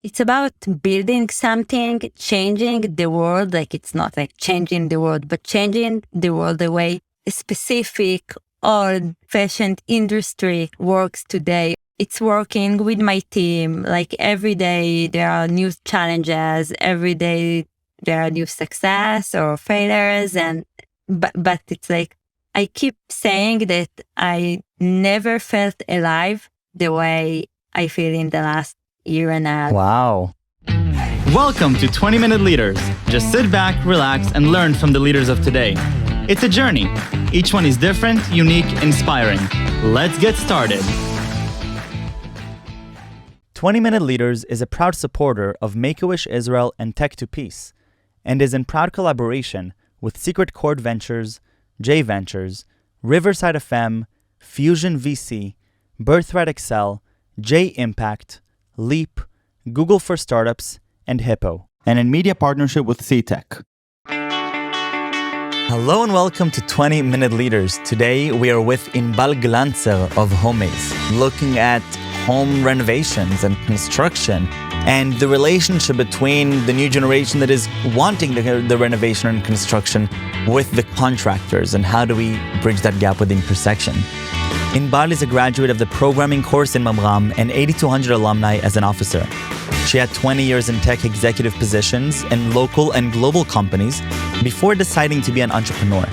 It's about building something, changing the world. Like it's not like changing the world, but changing the world the way a specific old-fashioned industry works today. It's working with my team. Like every day there are new challenges. Every day there are new success or failures. But it's like, I keep saying that I never felt alive the way I feel in the last year and a half. Wow. Welcome to 20-Minute Leaders. Just sit back, relax, and learn from the leaders of today. It's a journey. Each one is different, unique, inspiring. Let's get started. 20-Minute Leaders is a proud supporter of Make-A-Wish Israel and Tech to Peace, and is in proud collaboration with Secret Chord Ventures, J Ventures, Riverside FM, Fusion VC, Birthright Excel, J Impact, Leap, Google for Startups, and Hippo, and in media partnership with CTech. Hello and welcome to 20-Minute Leaders. Today we are with Inbal Glantser of Homaze, looking at home renovations and construction and the relationship between the new generation that is wanting the renovation and construction with the contractors, and how do we bridge that gap with the intersection. Inbal is a graduate of the programming course in Mamram and 8200 alumni as an officer. She had 20 years in tech executive positions in local and global companies before deciding to be an entrepreneur.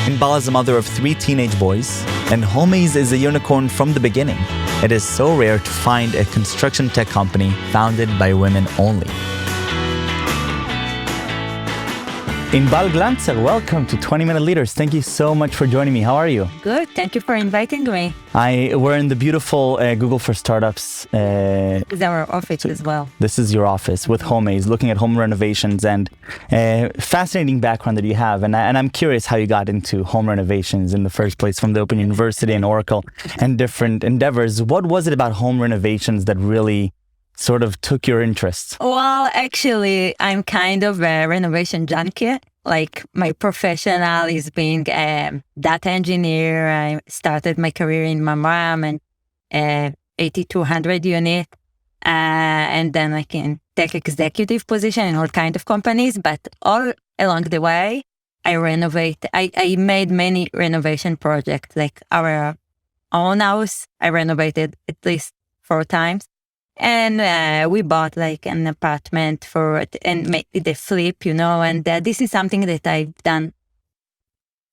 Inbal is a mother of 3 teenage boys, and Homaze is a unicorn from the beginning. It is so rare to find a construction tech company founded by women only. Inbal Glantser, welcome to 20-Minute Leaders. Thank you so much for joining me. How are you? Good. Thank you for inviting me. We're in the beautiful Google for Startups. This is our office as well. This is your office with Homaze, looking at home renovations, and fascinating background that you have. And I'm curious how you got into home renovations in the first place, from the Open University and Oracle and different endeavors. What was it about home renovations that really sort of took your interest? Well, actually, I'm kind of a renovation junkie. Like, my professional is being a data engineer. I started my career in Mamram and 8200 unit, and then like in tech executive position in all kind of companies. But all along the way, I made many renovation projects. Like our own house, I renovated at least 4 times. And we bought like an apartment for it and made the flip, and this is something that I've done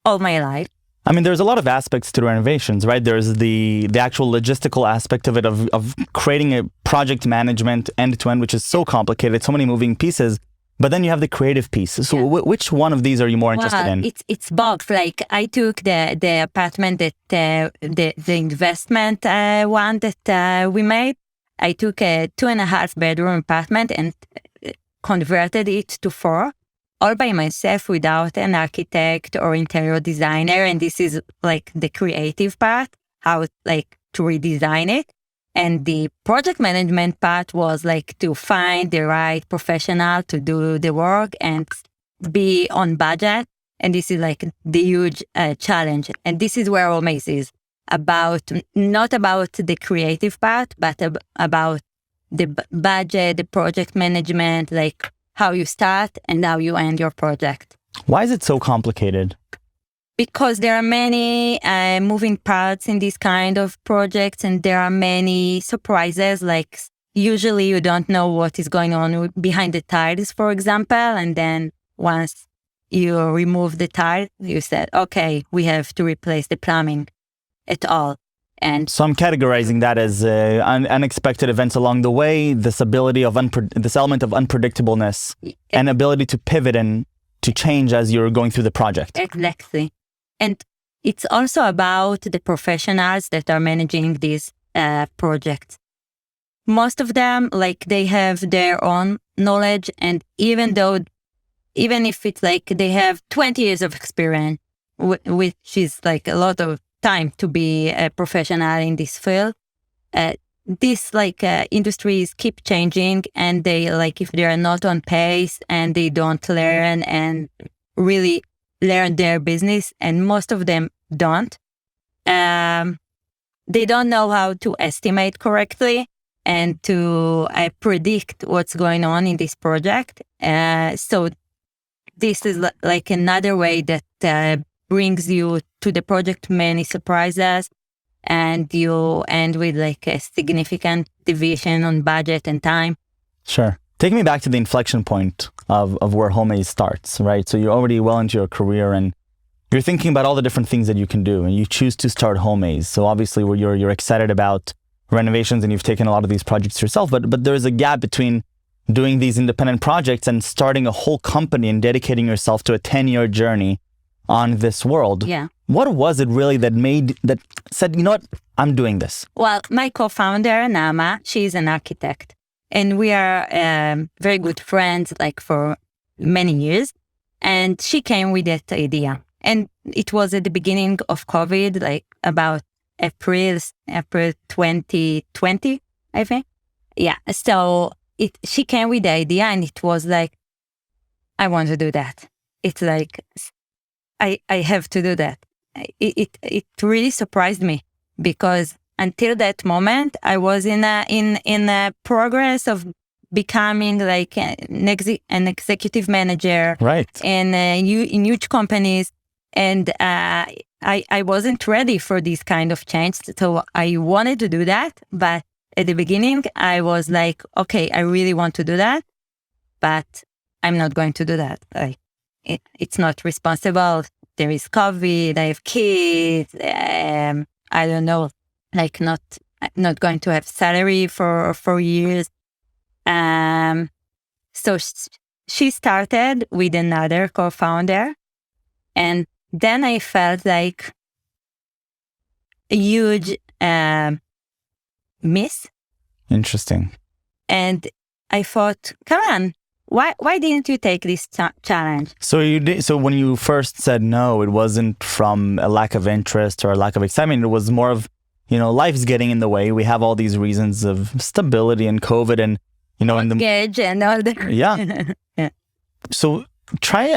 all my life. I mean, there's a lot of aspects to renovations, right? There's the actual logistical aspect of it, of creating a project management end-to-end, which is so complicated, so many moving pieces. But then you have the creative piece. So which one of these are you more interested in? It's both. Like, I took the apartment that the investment one that we made. I took a 2.5 bedroom apartment and converted it to 4, all by myself without an architect or interior designer. And this is like the creative part, how like to redesign it. And the project management part was like to find the right professional to do the work and be on budget. And this is like the huge challenge. And this is where Homaze is. Not about the creative part, but about the budget, the project management, like how you start and how you end your project. Why is it so complicated? Because there are many moving parts in this kind of projects, and there are many surprises. Like, usually you don't know what is going on behind the tiles, for example, and then once you remove the tile, you said, okay, we have to replace the plumbing at all. And so I'm categorizing that as unexpected events along the way, this ability of this element of unpredictableness and ability to pivot and to change as you're going through the project. Exactly. And it's also about the professionals that are managing these projects. Most of them, like, they have their own knowledge, and even if it's like they have 20 years of experience, which is like a lot of time to be a professional in this field. This industries keep changing, and they if they are not on pace and they don't learn and really learn their business, and most of them don't. They don't know how to estimate correctly. and to predict what's going on in this project. So this is like another way that brings you to the project many surprises, and you end with like a significant deviation on budget and time. Sure. Take me back to the inflection point of where Homaze starts, right? So you're already well into your career and you're thinking about all the different things that you can do, and you choose to start Homaze. So obviously you're excited about renovations and you've taken a lot of these projects yourself, but there is a gap between doing these independent projects and starting a whole company and dedicating yourself to a 10-year journey on this world. Yeah. What was it really that said, you know what, I'm doing this? Well, my co-founder, Nama, she's an architect. And we are very good friends, like for many years. And she came with that idea. And it was at the beginning of COVID, like about April 2020, I think. Yeah. So she came with the idea, and it was like, I want to do that. It's like, I have to do that. It really surprised me, because until that moment, I was in a progress of becoming like an executive manager, right? In huge companies, and I wasn't ready for this kind of change. So I wanted to do that, but at the beginning, I was like, okay, I really want to do that, but I'm not going to do that. Like, it's not responsible. There is COVID. I have kids. I don't know. Like not going to have salary for years. So she started with another co-founder, and then I felt like a huge miss. Interesting. And I thought, come on, why didn't you take this challenge? So you did. So when you first said no, it wasn't from a lack of interest or a lack of excitement. It was more of, life's getting in the way. We have all these reasons of stability and COVID and, in the mortgage and all that. Yeah. Yeah. So try,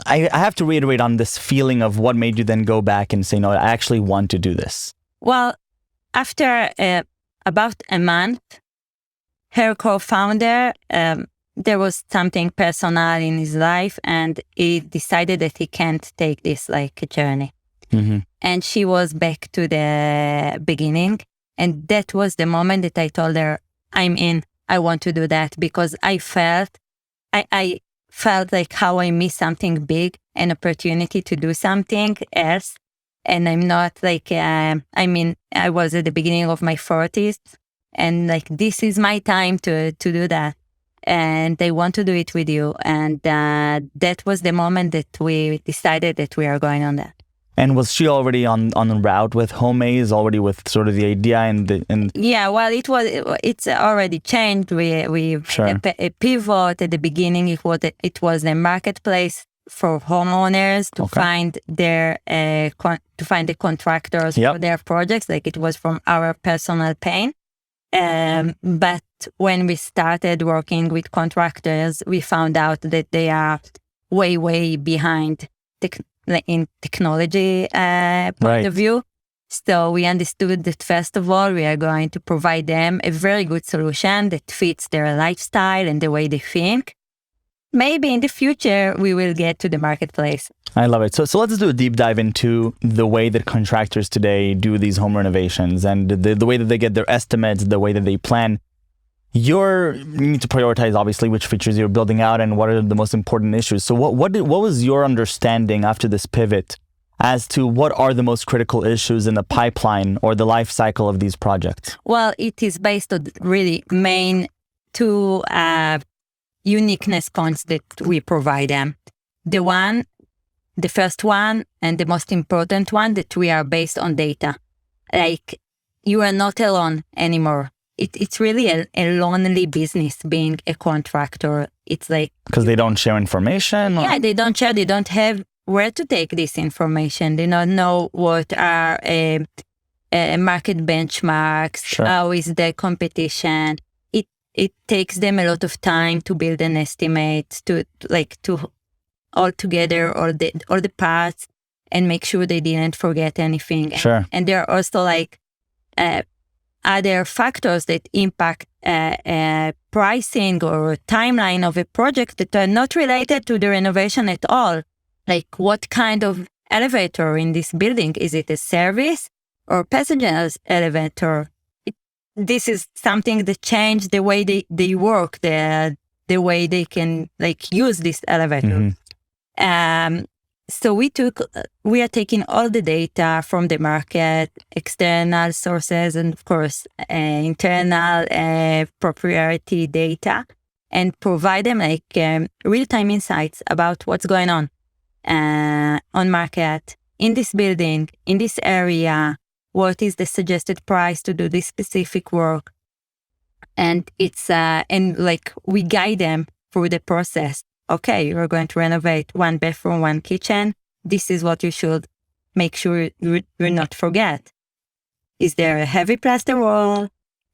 I have to reiterate on this feeling of what made you then go back and say, no, I actually want to do this. Well, after about a month, her co-founder, there was something personal in his life, and he decided that he can't take this like a journey. Mm-hmm. And she was back to the beginning. And that was the moment that I told her, I'm in. I want to do that, because I felt like how I missed something big, an opportunity to do something else. And I'm not like, I was at the beginning of my 40s, and like, this is my time to do that. And I want to do it with you. And that was the moment that we decided that we are going on that. And was she already on the route with Homaze, already with sort of the idea and? Yeah, well, it's already changed. We sure. a pivot at the beginning. It was a marketplace for homeowners to find their to find the contractors for their projects. Like, it was from our personal pain. But when we started working with contractors, we found out that they are way behind in technology point of view. So we understood that, first of all, we are going to provide them a very good solution that fits their lifestyle and the way they think. Maybe in the future, we will get to the marketplace. I love it. So let's do a deep dive into the way that contractors today do these home renovations and the way that they get their estimates, the way that they plan. You need to prioritize, obviously, which features you're building out and what are the most important issues. So what was your understanding after this pivot as to what are the most critical issues in the pipeline or the life cycle of these projects? Well, it is based on really main two uniqueness points that we provide them. The first one, and the most important one, that we are based on data. Like, you are not alone anymore. It's really a lonely business being a contractor. It's like... Because they don't share information? Yeah, they don't share. They don't have where to take this information. They don't know what are market benchmarks, sure. How is the competition. It takes them a lot of time to build an estimate, to all together all the parts and make sure they didn't forget anything. Sure. And they're also like... other factors that impact pricing or timeline of a project that are not related to the renovation at all. Like what kind of elevator in this building? Is it a service or passengers elevator? This is something that changed the way they work, the way they can like use this elevator. So we are taking all the data from the market, external sources, and of course, internal proprietary data, and provide them like real-time insights about what's going on market, in this building, in this area, what is the suggested price to do this specific work. And it's, and like we guide them through the process. Okay, you're going to renovate 1 bathroom, 1 kitchen. This is what you should make sure you not forget. Is there a heavy plaster wall,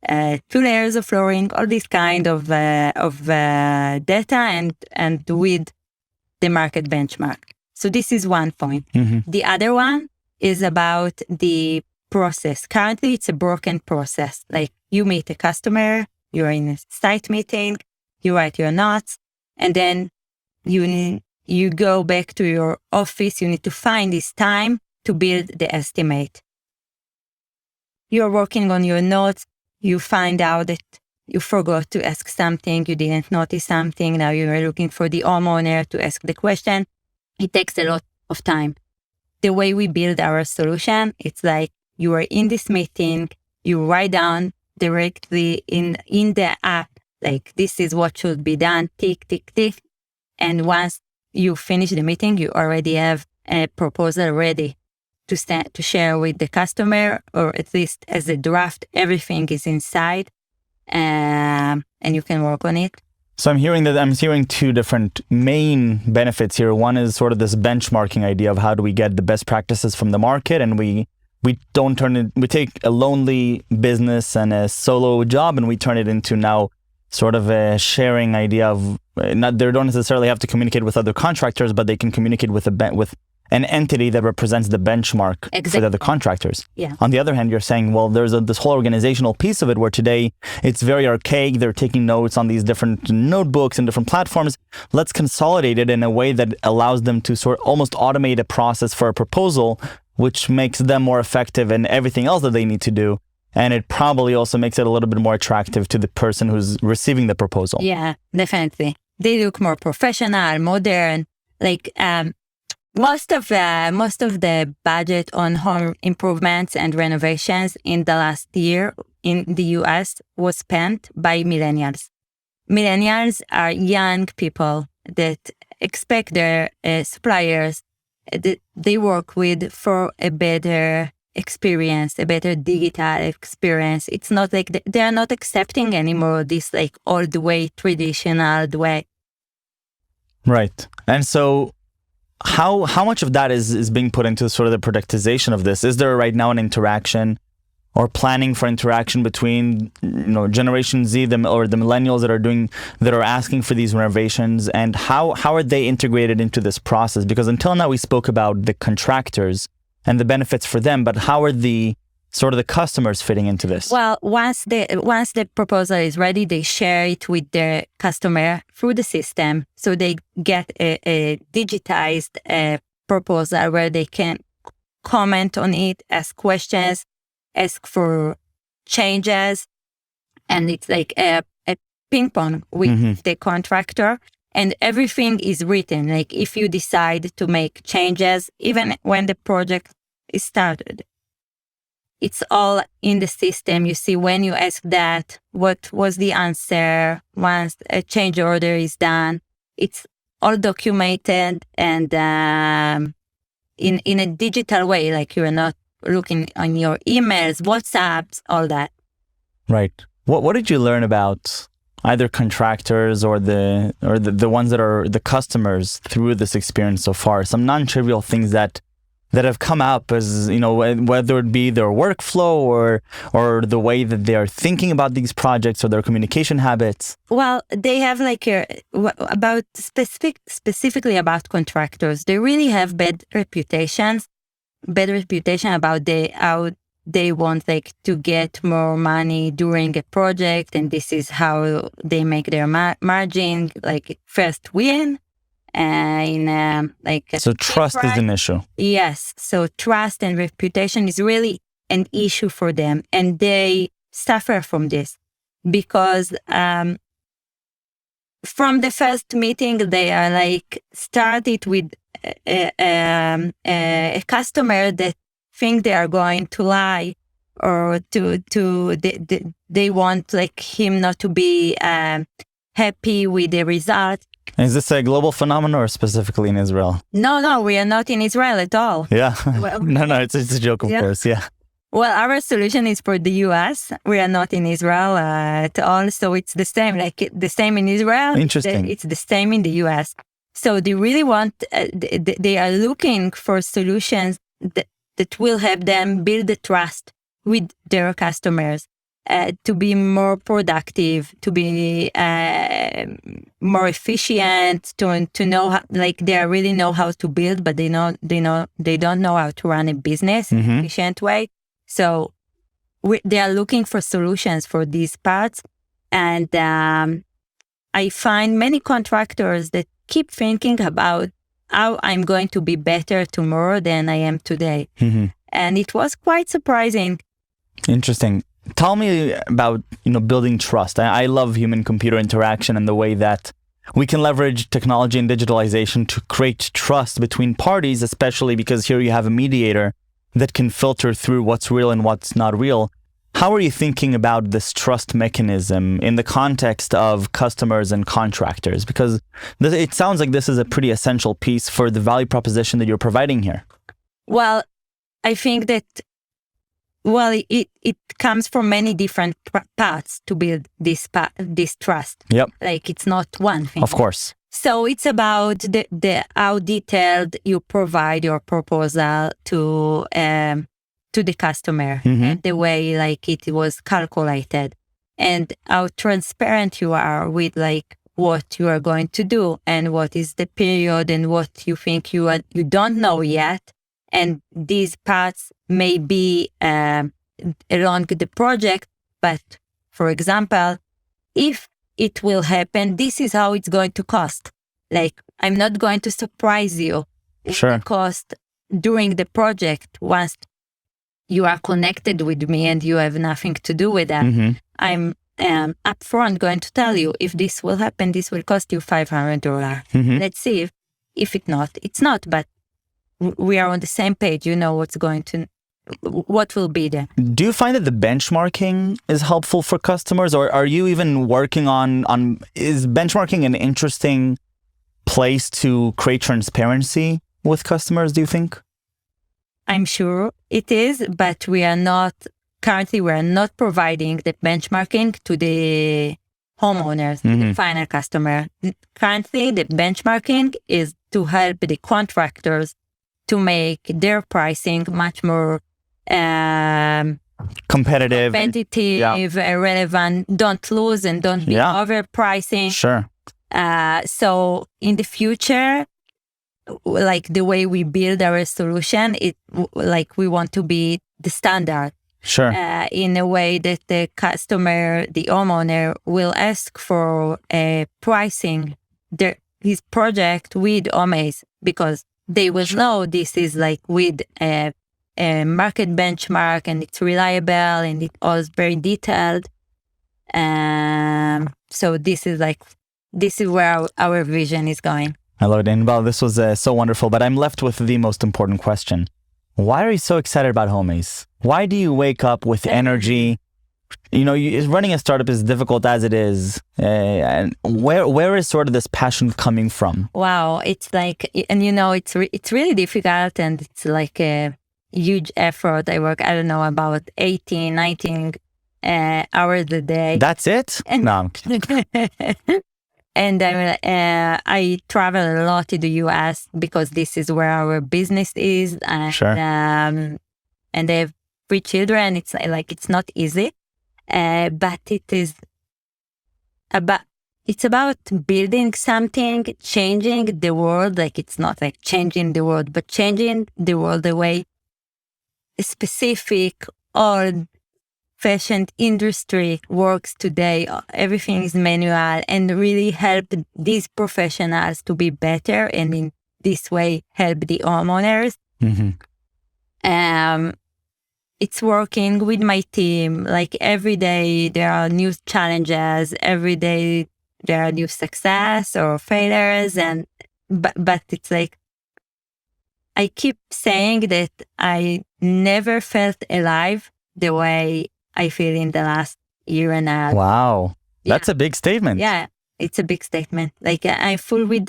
2 layers of flooring, all this kind of data and with the market benchmark. So this is one point. The other one is about the process. Currently, it's a broken process. Like you meet a customer, you're in a site meeting, you write your notes, and then you go back to your office. You need to find this time to build the estimate. You're working on your notes. You find out that you forgot to ask something. You didn't notice something. Now you're looking for the homeowner to ask the question. It takes a lot of time. The way we build our solution, it's like you are in this meeting, you write down directly in the app, like this is what should be done, tick, tick, tick. And once you finish the meeting, you already have a proposal ready to share with the customer, or at least as a draft, everything is inside, and you can work on it. So I'm hearing 2 different main benefits here. One is sort of this benchmarking idea of how do we get the best practices from the market, and we take a lonely business and a solo job and we turn it into now sort of a sharing idea of they don't necessarily have to communicate with other contractors, but they can communicate with an entity that represents the benchmark for the other contractors. Yeah. On the other hand, you're saying, well, there's this whole organizational piece of it where today it's very archaic. They're taking notes on these different notebooks and different platforms. Let's consolidate it in a way that allows them to sort of almost automate a process for a proposal, which makes them more effective in everything else that they need to do. And it probably also makes it a little bit more attractive to the person who's receiving the proposal. Yeah, definitely. They look more professional, modern. Like most of the budget on home improvements and renovations in the last year in the US was spent by millennials. Millennials are young people that expect their suppliers that they work with for a better experience, a better digital experience. It's not like they're not accepting anymore this like old way, traditional way. Right. And so how much of that is being put into sort of the productization of this? Is there right now an interaction or planning for interaction between Generation Z or the millennials that are asking for these renovations, and how are they integrated into this process? Because until now we spoke about the contractors and the benefits for them, but how are the sort of the customers fitting into this? Well, once the proposal is ready, they share it with their customer through the system, so they get a digitized proposal where they can comment on it, ask questions, ask for changes, and it's like a ping pong with the contractor, and everything is written. Like if you decide to make changes, even when the project is started, it's all in the system. You see when you ask that, what was the answer. Once a change order is done, it's all documented and in a digital way, like you're not looking on your emails, WhatsApps, all that. Right. What did you learn about either contractors or the ones that are the customers through this experience so far? Some non-trivial things that have come up as, whether it be their workflow or the way that they are thinking about these projects or their communication habits? Well, they have about specifically about contractors. They really have bad reputation about how they want like to get more money during a project, and this is how they make their margin, like first win. So trust is an issue. Yes. So trust and reputation is really an issue for them, and they suffer from this because from the first meeting they are like started with a customer that think they are going to lie, or they want like him not to be happy with the result. Is this a global phenomenon or specifically in Israel? No, we are not in Israel at all. Yeah. Well, no, it's a joke, of course. Yeah. Well, our solution is for the US. We are not in Israel at all. So it's the same, like the same in Israel. Interesting. It's the same in the US. So they really want, they are looking for solutions that will help them build the trust with their customers, to be more productive, to be more efficient, to know how, like they really know how to build, but they don't know how to run a business in an efficient way. So they are looking for solutions for these parts. And I find many contractors that keep thinking about how I'm going to be better tomorrow than I am today. And it was quite surprising. Interesting. Tell me about, building trust. I love human-computer interaction and the way that we can leverage technology and digitalization to create trust between parties, especially because here you have a mediator that can filter through what's real and what's not real. How are you thinking about this trust mechanism in the context of customers and contractors? Because it sounds like this is a pretty essential piece for the value proposition that you're providing here. Well, I think that it comes from many different paths to build this trust. Yep. Like it's not one thing. Of course. So it's about the how detailed you provide your proposal to the customer, and the way like it was calculated, and how transparent you are with like what you are going to do and what is the period and what you think you don't know yet. And these parts may be along the project, but for example, if it will happen, this is how it's going to cost. Like, I'm not going to surprise you with the cost during the project once you are connected with me and you have nothing to do with that. I'm upfront going to tell you, if this will happen, this will cost you $500. Let's see if it's not, but we are on the same page. You know what will be there. Do you find that the benchmarking is helpful for customers, or are you even working on is benchmarking an interesting place to create transparency with customers, do you think? I'm sure it is, but we are not providing the benchmarking to the homeowners, the final customer. Currently, the benchmarking is to help the contractors to make their pricing much more competitive, relevant, don't lose and don't be overpricing. Sure. So in the future, like the way we build our solution, we want to be the standard. Sure. In a way that the customer, the homeowner, will ask for a pricing his project with Homaze, because they will know this is like with a market benchmark, and it's reliable and it all is very detailed. So this is where our vision is going. I love it, Inbal. This was so wonderful, but I'm left with the most important question. Why are you so excited about Homaze? Why do you wake up with energy? Running a startup is difficult as it is. And where is sort of this passion coming from? Wow, it's like, and it's really difficult, and it's like a huge effort. I work, about 18, 19 hours a day. That's it? No. And I travel a lot to the US because this is where our business is. And, sure. And they have 3 children. It's not easy. But it's about building something, changing the world. Like, it's not like changing the world, but changing the world the way specific all fashion industry works today. Everything is manual, and really help these professionals to be better, and in this way help the homeowners. It's working with my team. Like every day there are new challenges. Every day there are new success or failures, and but it's like I keep saying that I never felt alive the way I feel in the last year and a half. Wow. That's a big statement. Yeah, it's a big statement. Like I'm full with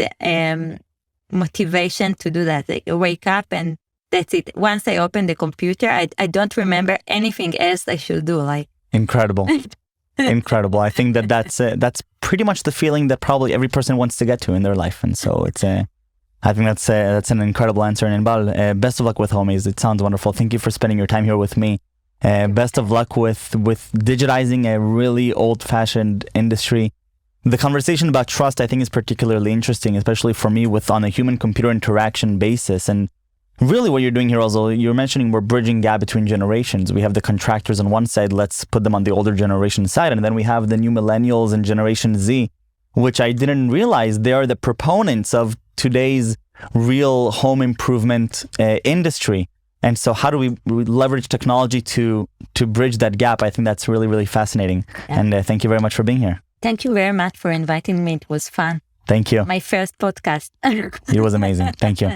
motivation to do that. Like I wake up and that's it. Once I open the computer, I don't remember anything else I should do. Like incredible. Incredible. I think that's pretty much the feeling that probably every person wants to get to in their life. And so I think that's an incredible answer. And Inbal, best of luck with Homaze. It sounds wonderful. Thank you for spending your time here with me. Best of luck with digitizing a really old-fashioned industry. The conversation about trust, I think, is particularly interesting, especially for me on a human-computer interaction basis. And really what you're doing here also, you're mentioning we're bridging gap between generations. We have the contractors on one side, let's put them on the older generation side. And then we have the new millennials and Generation Z, which I didn't realize they are the proponents of today's real home improvement industry. And so how do we leverage technology to bridge that gap? I think that's really, really fascinating. Yeah. And thank you very much for being here. Thank you very much for inviting me. It was fun. Thank you. My first podcast. It was amazing. Thank you.